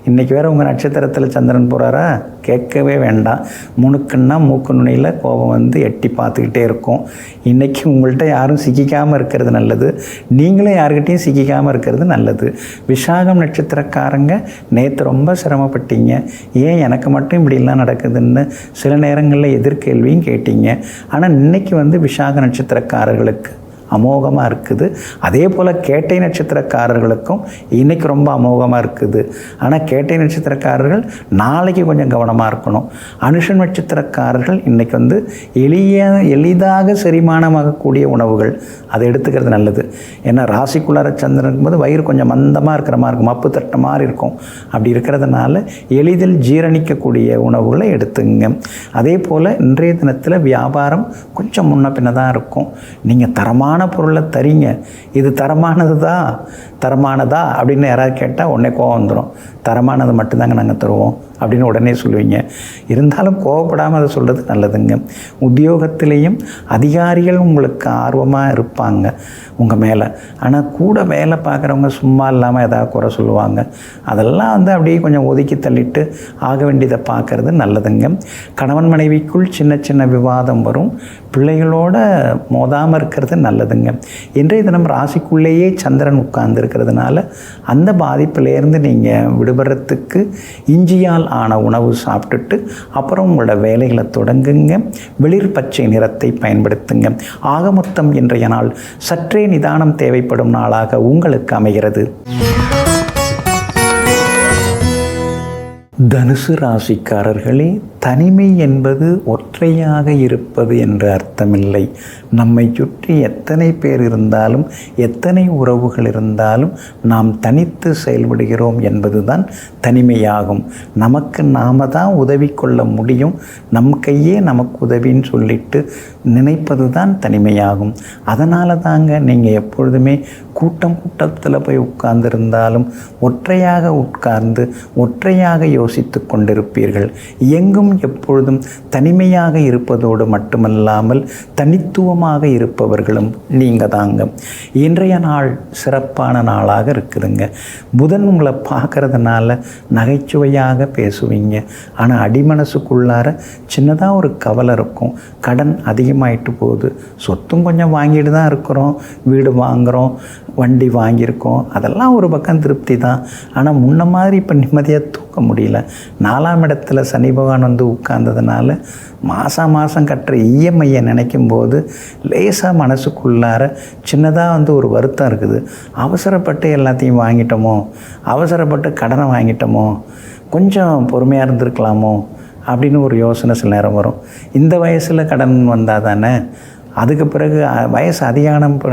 இன்றைக்கி வேறு உங்கள் நட்சத்திரத்தில் சந்திரன் போகிறாரா, கேட்கவே வேண்டாம். முணுக்குன்னா மூக்கு நுனியில் கோபம் எட்டி பார்த்துக்கிட்டே இருக்கும். இன்றைக்கி உங்கள்கிட்ட யாரும் சிக்கிக்காமல் இருக்கிறது நல்லது. நீங்களும் யாருக்கிட்டையும் சிக்கிக்காமல் இருக்கிறது நல்லது. விஷாகம் நட்சத்திரக்காரங்க நேற்று ரொம்ப சிரமப்பட்டீங்க. ஏன் எனக்கு மட்டும் இப்படிலாம் நடக்குதுன்னு சில நேரங்களில் எதிர்கேள்வியும் கேட்டீங்க. ஆனால் இன்றைக்கி விஷாக நட்சத்திரக்காரர்களுக்கு அமோகமாக இருக்குது. அதே போல் கேட்டை நட்சத்திரக்காரர்களுக்கும் இன்றைக்கி ரொம்ப அமோகமாக இருக்குது. ஆனால் கேட்டை நட்சத்திரக்காரர்கள் நாளைக்கு கொஞ்சம் கவனமாக இருக்கணும். அனுஷன் நட்சத்திரக்காரர்கள் இன்றைக்கி எளிதாக செரிமானமாகக்கூடிய உணவுகள் அதை எடுத்துக்கிறது நல்லது. ஏன்னா ராசிக்குள்ளார சந்திரன் இருக்கும்போது வயிறு கொஞ்சம் மந்தமாக இருக்கிற மாதிரி இருக்கும், மப்பு தட்ட மாதிரி இருக்கும். அப்படி இருக்கிறதுனால எளிதில் ஜீரணிக்கக்கூடிய உணவுகளை எடுத்துங்க. அதே போல் இன்றைய தினத்தில் வியாபாரம் கொஞ்சம் முன்ன பின்ன தான் இருக்கும். நீங்கள் தரமான பொருளை தரீங்க, இது தரமானதா அப்படின்னு யாராவது கேட்டால் உடனே கோவம் வந்துடும். தரமானது மட்டும்தாங்க நாங்கள் தருவோம் அப்படின்னு உடனே சொல்லுவீங்க. இருந்தாலும் கோவப்படாமல் அதை சொல்கிறது நல்லதுங்க. உத்தியோகத்திலேயும் அதிகாரிகள் உங்களுக்கு ஆர்வமாக இருப்பாங்க உங்கள் மேலே. ஆனால் கூட வேலை பார்க்குறவங்க சும்மா இல்லாமல் ஏதாவது குறை சொல்லுவாங்க. அதெல்லாம் அப்படியே கொஞ்சம் ஒதுக்கி தள்ளிட்டு ஆக வேண்டியதை பார்க்குறது நல்லதுங்க. கணவன் மனைவிக்குள் சின்ன சின்ன விவாதம் வரும். பிள்ளைகளோட மோதாமல் இருக்கிறது நல்லதுங்க. இன்றைய தினம் ராசிக்குள்ளேயே சந்திரன் உட்கார்ந்துருக்கிறதுனால அந்த பாதிப்பிலேருந்து நீங்கள் விடுபடுறதுக்கு இஞ்சியால் ஆன உணவு சாப்பிட்டுட்டு அப்புறம் உங்களோட வேலைகளை தொடங்குங்க. வெளிர் பச்சை நிறத்தை பயன்படுத்துங்க. ஆக மொத்தம் இன்றைய நாள் சற்றே நிதானம் தேவைப்படும் நாளாக உங்களுக்கு அமைகிறது. தனுசு ராசிக்காரர்களே, தனிமை என்பது ஒற்றையாக இருப்பது என்று அர்த்தமில்லை. நம்மை சுற்றி எத்தனை பேர் இருந்தாலும், எத்தனை உறவுகள் இருந்தாலும் நாம் தனித்து செயல்படுகிறோம் என்பதுதான் தனிமையாகும். நமக்கு நாம தான் உதவி கொள்ள முடியும், நம் கையே நமக்கு உதவின்னு சொல்லிட்டு நினைப்பது தான் தனிமையாகும். அதனால தாங்க நீங்கள் எப்பொழுதுமே கூட்டத்தில் போய் உட்கார்ந்திருந்தாலும் ஒற்றையாக உட்கார்ந்து ஒற்றையாக யோசித்து கொண்டிருப்பீர்கள். எங்கும் எப்பொழுதும் தனிமையாக இருப்பதோடு மட்டுமல்லாமல் தனித்துவமாக இருப்பவர்களும் நீங்கள் தாங்க. இன்றைய நாள் சிறப்பான நாளாக இருக்குதுங்க. புதன் உங்களை பார்க்கறதுனால நகைச்சுவையாக பேசுவீங்க. ஆனால் அடிமனசுக்குள்ளார சின்னதாக ஒரு கவலை இருக்கும். கடன் அதிகமாயிட்டு போகுது, சொத்தும் கொஞ்சம் வாங்கிட்டு தான் இருக்கிறோம், வீடு வாங்குகிறோம், வண்டி வாங்கியிருக்கோம், அதெல்லாம் ஒரு பக்கம் திருப்தி தான். ஆனால் முன்ன மாதிரி இப்போ நிம்மதியாக தூக்க முடியல. 4ஆம் இடத்துல சனி பகவான் வந்து உட்கார்ந்ததுனால மாதம் கட்டுற இஎம்ஐயை நினைக்கும் போது லேசாக மனசுக்குள்ளார சின்னதாக வந்து ஒரு வருத்தம் இருக்குது. அவசரப்பட்டு எல்லாத்தையும் வாங்கிட்டோமோ, அவசரப்பட்டு கடனை வாங்கிட்டோமோ, கொஞ்சம் பொறுமையாக இருந்திருக்கலாமோ அப்படின்னு ஒரு யோசனை சில நேரம் வரும். இந்த வயசில் கடன் வந்தால் தானே, அதுக்கு பிறகு வயசு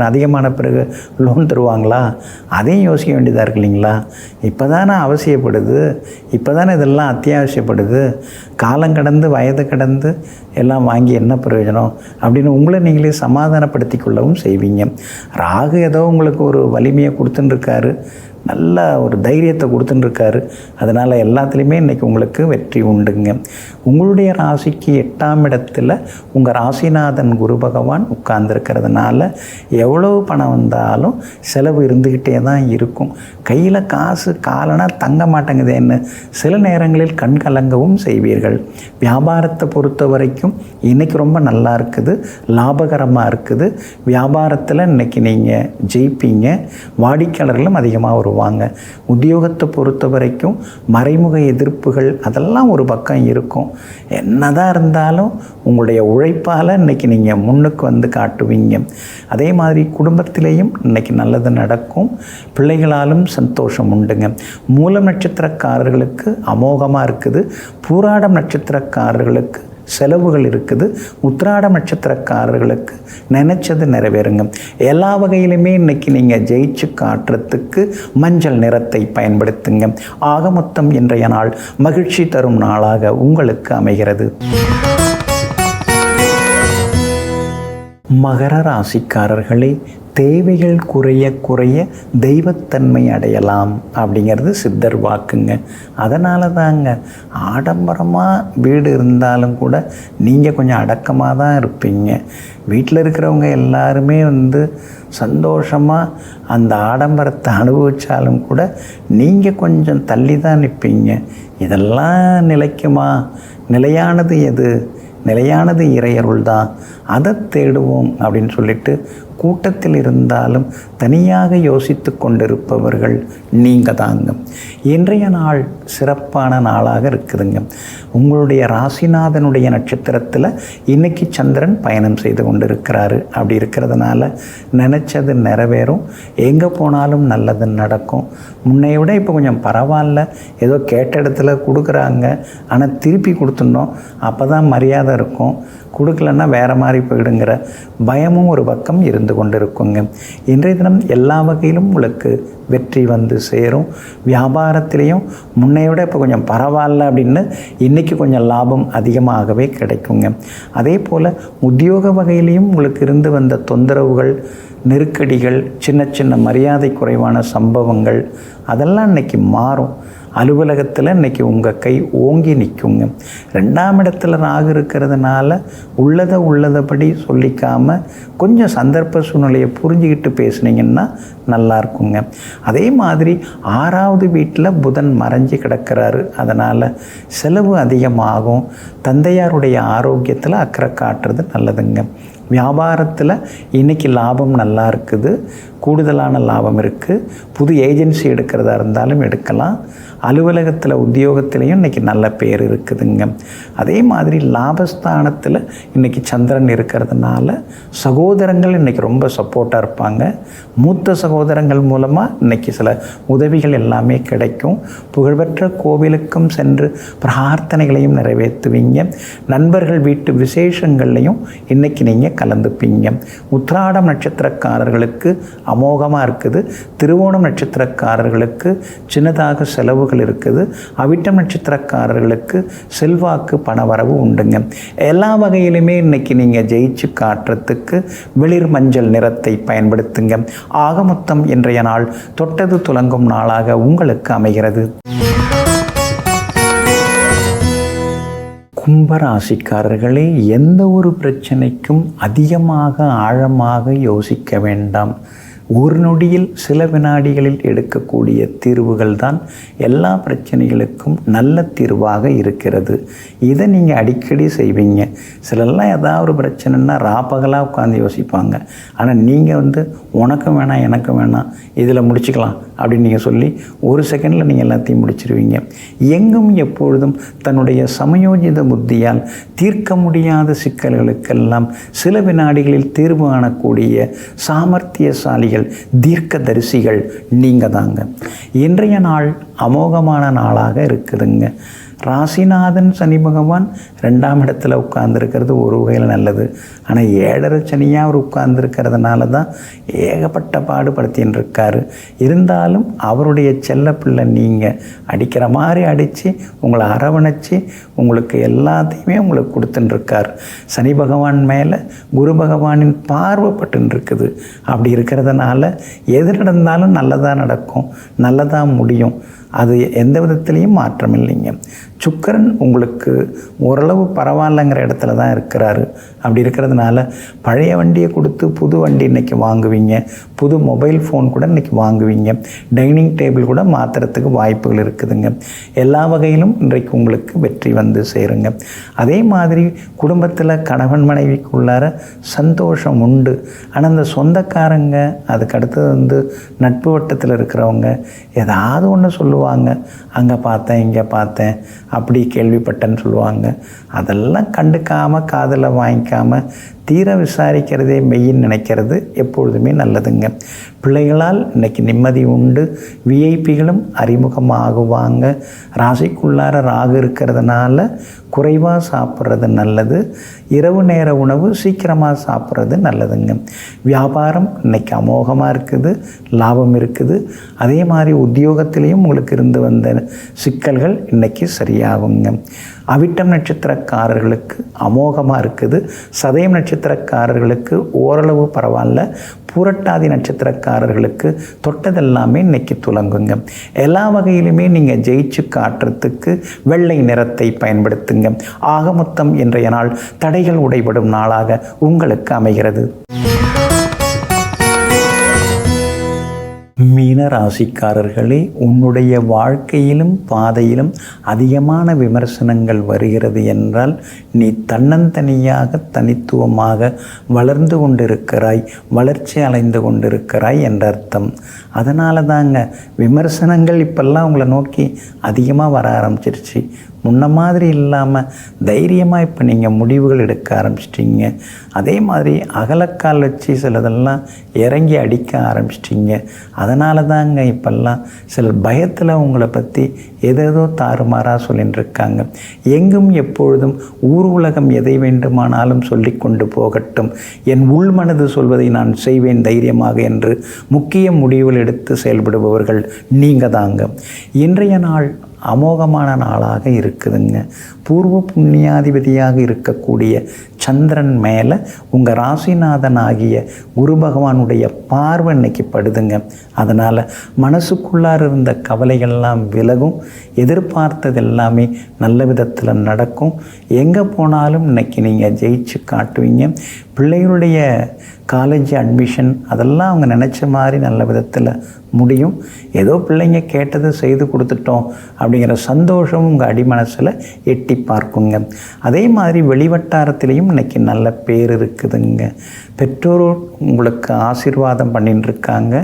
அதிகமான பிறகு லோன் தருவாங்களா, அதையும் யோசிக்க வேண்டியதாக இருக்கு இல்லைங்களா? இப்போ தானே அவசியப்படுது, இப்போ தானே இதெல்லாம் அத்தியாவசியப்படுது. காலம் கடந்து வயது கடந்து எல்லாம் வாங்கி என்ன பிரயோஜனம் அப்படின்னு உங்களை நீங்களே சமாதானப்படுத்தி கொள்ளவும் செய்வீங்க. ராகு ஏதோ உங்களுக்கு ஒரு வலிமையை கொடுத்துட்டுருக்காரு, நல்ல ஒரு தைரியத்தை கொடுத்துட்டுருக்காரு. அதனால் எல்லாத்துலேயுமே இன்றைக்கி உங்களுக்கு வெற்றி உண்டுங்க. உங்களுடைய ராசிக்கு 8ஆம் இடத்துல உங்கள் ராசிநாதன் குரு பகவான் உட்கார்ந்துருக்கிறதுனால எவ்வளவு பணம் வந்தாலும் செலவு இருந்துக்கிட்டே தான் இருக்கும். கையில் காசு காலனா தங்க மாட்டேங்குதேன்னு சில நேரங்களில் கண் கலங்கவும் செய்வீர்கள். வியாபாரத்தை பொறுத்த வரைக்கும் இன்றைக்கி ரொம்ப நல்லா இருக்குது, லாபகரமாக இருக்குது. வியாபாரத்தில் இன்றைக்கி நீங்கள் ஜெயிப்பீங்க, வாடிக்கையாளர்களும் அதிகமாக வருவாங்க. உத்தியோகத்தை பொறுத்த வரைக்கும் மறைமுக எதிர்ப்புகள் அதெல்லாம் ஒரு பக்கம் இருக்கும். என்னதான் இருந்தாலும் உங்களுடைய உழைப்பால் இன்றைக்கி நீங்கள் முன்னுக்கு வந்து காட்டுவீங்க. அதே மாதிரி குடும்பத்திலேயும் இன்றைக்கி நல்லது நடக்கும், பிள்ளைகளாலும் சந்தோஷம் உண்டுங்க. மூலம் நட்சத்திரக்காரர்களுக்கு அமோகமாக இருக்குது, பூராடம் நட்சத்திரக்காரர்களுக்கு செலவுகள் இருக்குது, உத்திராடம் நட்சத்திரக்காரர்களுக்கு நினைச்சது நிறைவேறுங்க. எல்லா வகையிலுமே இன்றைக்கி நீங்கள் ஜெயிச்சு காட்டுறதுக்கு மஞ்சள் நிறத்தை பயன்படுத்துங்க. ஆக மொத்தம் இன்றைய நாள் மகிழ்ச்சி தரும் நாளாக உங்களுக்கு அமைகிறது. மகர ராசிக்காரர்களே, தேவைகள் குறைய குறைய தெய்வத்தன்மை அடையலாம் அப்படிங்கிறது சித்தர் வாக்குங்க. அதனால தாங்க ஆடம்பரமாக வீடு இருந்தாலும் கூட நீங்கள் கொஞ்சம் அடக்கமாக தான் இருப்பீங்க. வீட்டில் இருக்கிறவங்க எல்லாருமே வந்து சந்தோஷமாக அந்த ஆடம்பரத்தை அனுபவித்தாலும் கூட நீங்கள் கொஞ்சம் தள்ளி தான் நிற்பீங்க. இதெல்லாம் நிலைக்குமா? நிலையானது எது? நிலையானது இறையருள் தான், அதை தேடுவோம் அப்படின்னு சொல்லிட்டு கூட்டத்தில் இருந்தாலும் தனியாக யோசித்து கொண்டிருப்பவர்கள் நீங்கள் தாங்க. இன்றைய நாள் சிறப்பான நாளாக இருக்குதுங்க. உங்களுடைய ராசிநாதனுடைய நட்சத்திரத்தில் இன்றைக்கி சந்திரன் பயணம் செய்து கொண்டிருக்கிறாரு. அப்படி இருக்கிறதுனால நினச்சது நிறைவேறும், எங்கே போனாலும் நல்லது நடக்கும். முன்னைய விட இப்போ கொஞ்சம் பரவாயில்ல, ஏதோ கேட்ட இடத்துல கொடுக்குறாங்க, ஆனால் திருப்பி கொடுத்துடணும், அப்போ தான் மரியாதை இருக்கும், கொடுக்கலன்னா வேறு மாதிரி போயிடுங்கிற பயமும் ஒரு பக்கம் இருந்து கொண்டு இருக்குங்க. இன்றைய தினம் எல்லா வகையிலும் உங்களுக்கு வெற்றி வந்து சேரும். வியாபாரத்திலையும் முன்னைய விட இப்போ கொஞ்சம் பரவாயில்ல அப்படின்னு இன்றைக்கி கொஞ்சம் லாபம் அதிகமாகவே கிடைக்குங்க. அதே போல் உத்தியோக வகையிலையும் உங்களுக்கு இருந்து வந்த தொந்தரவுகள், நெருக்கடிகள், சின்ன சின்ன மரியாதை குறைவான சம்பவங்கள் அதெல்லாம் இன்றைக்கி மாறும். அலுவலகத்தில் இன்றைக்கி உங்கள் கை ஓங்கி நிற்குங்க. 2ஆம் இடத்துல ராகு இருக்கிறதுனால உள்ளதைப்படி சொல்லிக்காமல் கொஞ்சம் சந்தர்ப்ப சூழ்நிலையை புரிஞ்சுக்கிட்டு பேசுனீங்கன்னா நல்லா இருக்குங்க. அதே மாதிரி 6ஆவது வீட்டில் புதன் மறைஞ்சு கிடக்கிறாரு. அதனால் செலவு அதிகமாகும். தந்தையாருடைய ஆரோக்கியத்தில் அக்கறை காட்டுறது நல்லதுங்க. வியாபாரத்தில் இன்றைக்கி லாபம் நல்லா இருக்குது, கூடுதலான லாபம் இருக்குது. புது ஏஜென்சி எடுக்கிறதா இருந்தாலும் எடுக்கலாம். அலுவலகத்தில் உத்தியோகத்திலையும் இன்றைக்கி நல்ல பேர் இருக்குதுங்க. அதே மாதிரி லாபஸ்தானத்தில் இன்றைக்கி சந்திரன் இருக்கிறதுனால சகோதரங்கள் இன்றைக்கி ரொம்ப சப்போர்ட்டாக இருப்பாங்க. மூத்த சகோதரங்கள் மூலமாக இன்றைக்கி சில உதவிகள் எல்லாமே கிடைக்கும். புகழ்பெற்ற கோவிலுக்கும் சென்று பிரார்த்தனைகளையும் நிறைவேற்றுவீங்க. நண்பர்கள் வீட்டு விசேஷங்கள்லையும் இன்றைக்கி நீங்கள் கலந்துப்பீங்க. உத்திராடம் நட்சத்திரக்காரர்களுக்கு அமோகமாக இருக்குது. திருவோணம் நட்சத்திரக்காரர்களுக்கு சின்னதாக செலவுகள் இருக்குது. அவிட்டம் நட்சத்திரக்காரர்களுக்கு செல்வாக்கு பணவரவு உண்டுங்க. எல்லா வகையிலுமே இன்னைக்கு நீங்கள் ஜெயிச்சு காட்டுறதுக்கு வெளிர் மஞ்சள் நிறத்தை பயன்படுத்துங்க. ஆக மொத்தம் இன்றைய நாள் தொட்டது துலங்கும் நாளாக உங்களுக்கு அமைகிறது. கும்பராசிக்காரர்களே, எந்த ஒரு பிரச்சனைக்கும் அதிகமாக ஆழமாக யோசிக்க வேண்டாம். ஒரு நொடியில் சில வினாடிகளில் எடுக்கக்கூடிய தீர்வுகள் தான் எல்லா பிரச்சனைகளுக்கும் நல்ல தீர்வாக இருக்கிறது. இதை நீங்கள் அடிக்கடி செய்வீங்க. சிலர்லாம் ஏதாவது ஒரு பிரச்சனைன்னா ராப்பகலாக உட்காந்து யோசிப்பாங்க. ஆனால் நீங்கள் உனக்கும் வேணாம் எனக்கும் வேணாம், இதில் முடிச்சுக்கலாம் அப்படின்னு நீங்கள் சொல்லி ஒரு செகண்டில் நீங்கள் எல்லாத்தையும் முடிச்சிருவீங்க. எங்கும் எப்பொழுதும் தன்னுடைய சமயோஜித புத்தியால் தீர்க்க முடியாத சிக்கல்களுக்கெல்லாம் சில வினாடிகளில் தீர்வு காணக்கூடிய சாமர்த்தியசாலிகள், தீர்க்கதரிசிகள் நீங்கள் தாங்க. இன்றைய நாள் அமோகமான நாளாக இருக்குதுங்க. ராசிநாதன் சனி பகவான் 2ஆம் இடத்துல உட்கார்ந்துருக்கிறது ஒரு வகையில் நல்லது. ஆனால் 7.5 சனியாக அவர் உட்கார்ந்துருக்கிறதுனால தான் ஏகப்பட்ட பாடுபடுத்தின்னு இருக்கார். இருந்தாலும் அவருடைய செல்ல பிள்ளை நீங்கள் அடிக்கிற மாதிரி அடித்து உங்களை அரவணைச்சி உங்களுக்கு எல்லாத்தையுமே உங்களுக்கு கொடுத்துட்டுருக்கார். சனி பகவான் மேலே குரு பகவானின் பார்வைப்பட்டு இருக்குது. அப்படி இருக்கிறதுனால எது நடந்தாலும் நல்லதாக நடக்கும், நல்லதாக முடியும். அது எந்த விதத்துலேயும் மாற்றம் இல்லைங்க. சுக்கிரன் உங்களுக்கு ஓரளவு பரவாயில்லைங்கிற இடத்துல தான் இருக்கிறாரு. அப்படி இருக்கிறதுனால பழைய வண்டியை கொடுத்து புது வண்டி இன்றைக்கி வாங்குவீங்க. புது மொபைல் ஃபோன் கூட இன்றைக்கி வாங்குவீங்க. டைனிங் டேபிள் கூட மாற்றுறதுக்கு வாய்ப்புகள் இருக்குதுங்க. எல்லா வகையிலும் இன்றைக்கு உங்களுக்கு வெற்றி வந்து சேருங்க. அதே மாதிரி குடும்பத்தில் கணவன் மனைவிக்குள்ளார சந்தோஷம் உண்டு. ஆனால் அந்த சொந்தக்காரங்க, அதுக்கு அடுத்தது நட்பு வட்டத்தில் இருக்கிறவங்க ஏதாவது ஒன்று சொல்லுவாங்க. அங்கே பார்த்தேன், இங்கே பார்த்தேன், அப்படி கேள்விப்பட்டேன்னு சொல்லுவாங்க. அதெல்லாம் கண்டுக்காமல் காதில் வாங்கிக்காமல் தீர விசாரிக்கிறதே மெய்யின்னு நினைக்கிறது எப்பொழுதுமே நல்லதுங்க. பிள்ளைகளால் இன்றைக்கி நிம்மதி உண்டு. விஐபிகளும் அறிமுகமாகுவாங்க. ராசிக்குள்ளார ராகு இருக்கிறதுனால குறைவாக சாப்பிட்றது நல்லது. இரவு நேர உணவு சீக்கிரமாக சாப்பிட்றது நல்லதுங்க. வியாபாரம் இன்றைக்கி அமோகமாக இருக்குது, லாபம் இருக்குது. அதே மாதிரி உத்தியோகத்திலையும் உங்களுக்கு இருந்து வந்த சிக்கல்கள் இன்றைக்கி சரியாகுங்க. அவிட்டம் நட்சத்திரக்காரர்களுக்கு அமோகமாக இருக்குது. சதயம் நட்சத்திரக்காரர்களுக்கு ஓரளவு பரவாயில்ல. பூரட்டாதி நட்சத்திரக்காரர்களுக்கு தொட்டதெல்லாமே இன்னைக்கு துலங்குங்க. எல்லா வகையிலுமே நீங்கள் ஜெயிச்சு காட்டுறதுக்கு வெள்ளை நிறத்தை பயன்படுத்துங்க. ஆக மொத்தம் இன்றைய நாள் தடைகள் உடைபடும் நாளாக உங்களுக்கு அமைகிறது. மீன ராசிக்காரர்களே, உன்னுடைய வாழ்க்கையிலும் பாதையிலும் அதிகமான விமர்சனங்கள் வருகிறது என்றால் நீ தன்னந்தனியாக தனித்துவமாக வளர்ந்து கொண்டிருக்கிறாய், வளர்ச்சி அடைந்து கொண்டிருக்கிறாய் என்ற அர்த்தம். அதனால தாங்க விமர்சனங்கள் இப்பெல்லாம் உங்களை நோக்கி அதிகமாக வர ஆரம்பிச்சிருச்சு. முன்ன மாதிரி இல்லாமல் தைரியமாக இப்போ நீங்கள் முடிவுகள் எடுக்க ஆரம்பிச்சிட்டிங்க. அதே மாதிரி அகலக்கால் வச்சு சிலதெல்லாம் இறங்கி அடிக்க ஆரம்பிச்சிட்டிங்க. அதனால தாங்க இப்பெல்லாம் சிலர் பயத்தில் உங்களை பற்றி ஏதேதோ தாறுமாறாக சொல்லின்னு இருக்காங்க. எங்கும் எப்பொழுதும் ஊர் உலகம் எதை வேண்டுமானாலும் சொல்லி கொண்டு போகட்டும், என் உள்மனது சொல்வதை நான் செய்வேன் தைரியமாக என்று முக்கிய முடிவுகள் எடுத்து செயல்படுபவர்கள் நீங்கள் தாங்க. இன்றைய நாள் அமோகமான நாளாக இருக்குதுங்க. பூர்வ புண்ணியாதிபதியாக இருக்கக்கூடிய சந்திரன் மேலே உங்கள் ராசிநாதன் ஆகிய குரு பகவானுடைய பார்வை இன்னைக்கு படுதுங்க. அதனால் மனசுக்குள்ளார இருந்த கவலைகள்லாம் விலகும். எதிர்பார்த்தது எல்லாமே நல்ல விதத்தில் நடக்கும். எங்கே போனாலும் இன்னைக்கு நீங்கள் ஜெயிச்சு காட்டுவீங்க. பிள்ளைகளுடைய காலேஜ் அட்மிஷன் அதெல்லாம் அவங்க நினச்ச மாதிரி நல்ல விதத்தில் முடியும். ஏதோ பிள்ளைங்க கேட்டதை செய்து கொடுத்துட்டோம் அப்படிங்கிற சந்தோஷம் உங்கள் அடிமனசில் எட்டி பார்க்குங்க. அதே மாதிரி வெளிவட்டாரத்திலையும் குடும்பத்துலேயும் இன்றைக்கி நல்ல பேர் இருக்குதுங்க. பெற்றோர் உங்களுக்கு ஆசீர்வாதம் பண்ணிட்டு இருக்காங்க.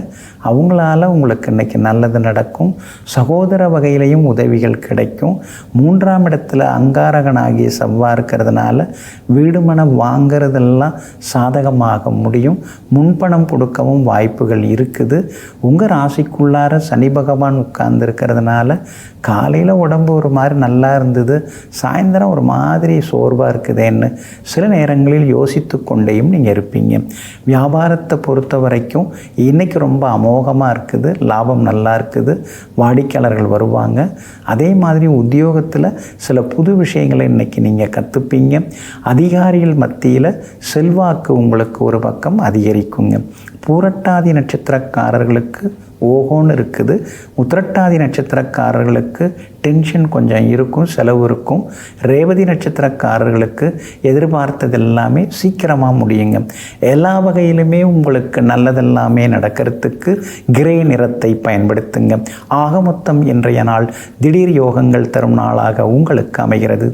அவங்களால உங்களுக்கு இன்றைக்கி நல்லது நடக்கும். சகோதர வகையிலையும் உதவிகள் கிடைக்கும். 3ஆம் இடத்துல அங்காரகனாகிய செவ்வாய் இருக்கிறதுனால வீடு மனம் வாங்கிறதெல்லாம் சாதகமாக முடியும். முன்பணம் கொடுக்கவும் வாய்ப்புகள் இருக்குது. உங்கள் ராசிக்குள்ளார சனி பகவான் உட்கார்ந்துருக்கிறதுனால காலையில் உடம்பு ஒரு மாதிரி நல்லா இருந்தது, சாயந்தரம் ஒரு மாதிரி சோர்வாக இருக்குதுன்னு சில நேரங்களில் யோசித்து கொண்டேயும் நீங்கள் இருப்பீங்க. வியாபாரத்தை பொறுத்த வரைக்கும் இன்றைக்கி ரொம்ப அமோகமாக இருக்குது. லாபம் நல்லா இருக்குது. வாடிக்கையாளர்கள் வருவாங்க. அதே மாதிரி உத்தியோகத்தில் சில புது விஷயங்களை இன்றைக்கி நீங்கள் கற்றுப்பீங்க. அதிகாரிகள் மத்தியில் செல்வாக்கு உங்களுக்கு ஒரு பக்கம் அதிகரிக்குங்க. பூரட்டாதி நட்சத்திரக்காரர்களுக்கு ஓஹோன்னு இருக்குது. உத்திரட்டாதி நட்சத்திரக்காரர்களுக்கு டென்ஷன் கொஞ்சம் இருக்கும், செலவு இருக்கும். ரேவதி நட்சத்திரக்காரர்களுக்கு எதிர்பார்த்தது எல்லாமே சீக்கிரமாக முடியுங்க. எல்லா வகையிலுமே உங்களுக்கு நல்லதெல்லாமே நடக்கிறதுக்கு கிரே நிறத்தை பயன்படுத்துங்க. ஆக மொத்தம் இன்றைய நாள் திடீர் யோகங்கள் தரும் நாளாக உங்களுக்கு அமைகிறது.